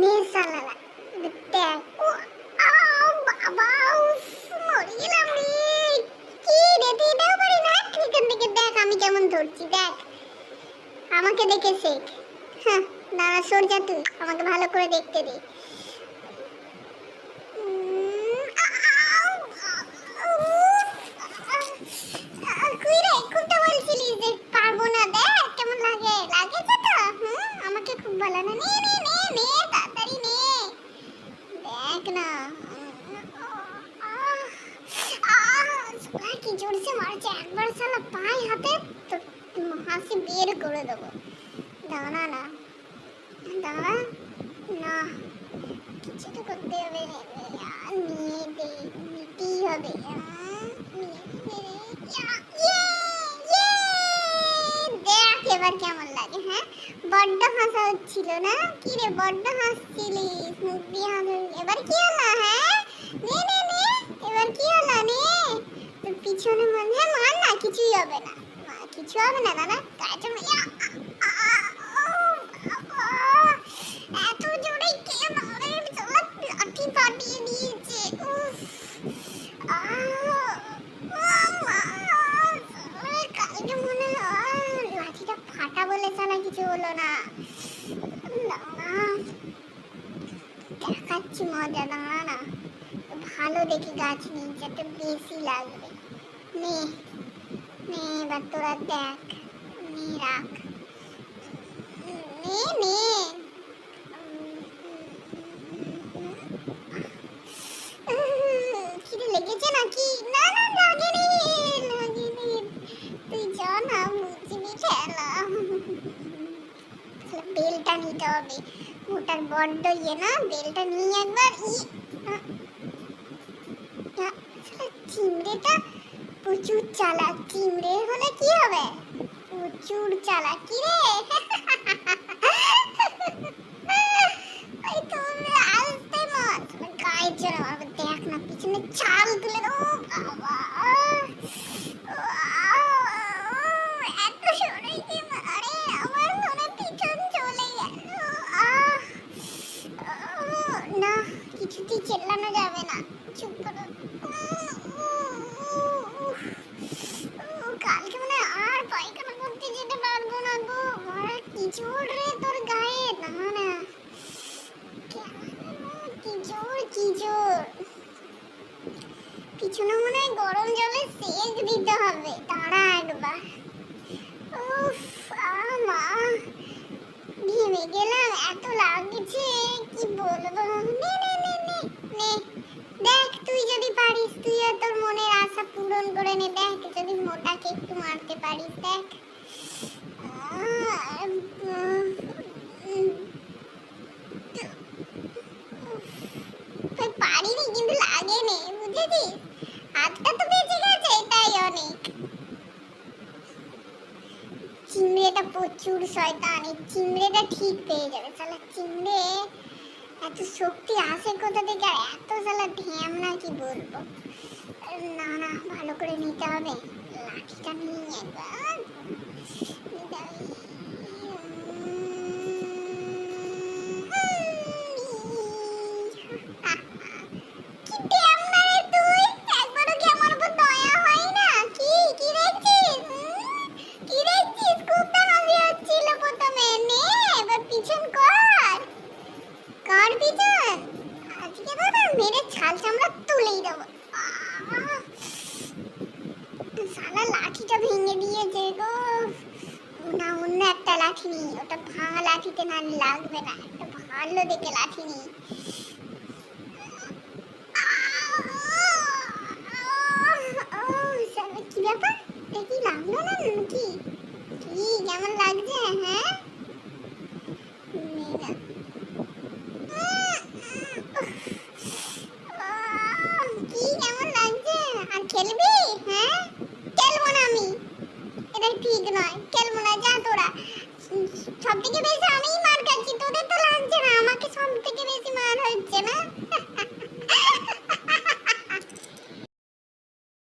নে সালালা দেখ ও বাবা মরে গেলাম রে। কি রে তুই এটাও পারি না? এখান থেকে দেখ আমি কেমন ধরছি, দেখ আমাকে দেখে শেখ। হ্যাঁ দাঁড়া সর যা, তুই আমাকে ভালো করে দেখতে দে। পারবো না, দেখ কেমন লাগে, লাগেছে তো? আমাকে খুব ভালো না, নে নে নে নে তাড়াতাড়ি নে, দেখ না কি জোরছে মারছে, একবার শালা পায়ে হাতে তো হাসি বের করে দেবো। দাঁড়া না, দাঁড়া না, কিছু তো করতে হবে, নিয়ে দে, নিতেই হবে। দেখ এবার কেমন লাগে। হ্যাঁ বড্ড হাসা হচ্ছিল না? কি রে বড্ড হাসছিলিস, মুখ দিয়ে হাসা। এবার কি হলো? হ্যাঁ নে নে নে, এবার কি হলো? নে তোর পিছনে মনে হয় মার না, কিছুই হবে না, কিছু হবে না। দাদা গায়ে এত জোরে কে মারে, লাঠি ফাটিয়ে দিয়েছে। কালকে মনে হয় লাঠিটা ফাটা বলে সালা কিছু হলো না। দেখাচ্ছি মজা, দাঁড়া না, ভালো দেখে গাছ নিয়ে যাতে বেশি লাগবে। নে নে এবার তোরা দেখ, নে রাখ, নে নে খিদে লেগেছে নাকি? না না লাগেনি, লাগেনি, তুই যা না, বুঝবি খেলা। বেলটা নিতে হবে, ওটার বড্ড ইয়ে না, বেলটা নিয়ে একবার চিমড়েটা প্রচুর চালাক, চিমড়ে হলে কি হবে, প্রচুর চালাক। কি রে তুমি আসতে মাছ গায়ে চড়ে মারবে, দেখ না পিছনে চাল তুলে দেবো। বাবা এত সরে কি মারে, আমার মনে পিছন চলে গেল। না কিছুতেই চেল্লানো যাবে না, চুপ করো। কালকে মানে আর পায়খানা করতে যেতে পারবো না গো, মারা কি জোর রে তোর গায়ে। না না কি জোর, কি জোর। পিছনে মনে হয় গরম জলে সেক দিতে হবে, দাঁড়া একবার। উফ মা ঘেমে গেলাম, এত লাগছে কি বলবো। নে নে নে নে নে, দেখ তুই যদি পারিস, তুই তোর মনের আশা পূরণ করে নে। দেখ যদি মোটাকে একটু মারতে পারিস, দেখ পারিনি কিন্তু লাগে নে, বুঝেছিস? হাতটা তো বেঁচে গেছে, এটাই অনেক। চিমড়েটা প্রচুর শয়তান, এই চিমড়েটা ঠিক পেয়ে যাবে। শালা চিমড়ে এত শক্তি আসে কোথা থেকে, আর এত শালা ঢ্যামনা, কি বলবো। না না ভালো করে নিতে হবে, লাঠিটা নিয়ে একবার মেরে ছাল চামড়া তুলেই দেবো। শালা লাঠিটা ভেঙে দিয়েছে গো। না অন্য একটা লাঠি নি, ওটা ভাঙা লাঠিতে না লাগবে না, একটা ভালো দেখে লাঠি নি। কি ব্যাপার, দেখি লাগলো না নাকি? কি কেমন লাগছে? হ্যাঁ কি কেমন লাগছে? আর খেলবি? হ্যাঁ খেলবো না আমি, এটা ঠিক নয়, খেলবো না, যা তোরা। সব থেকে বেশি আমিই মার খাচ্ছি।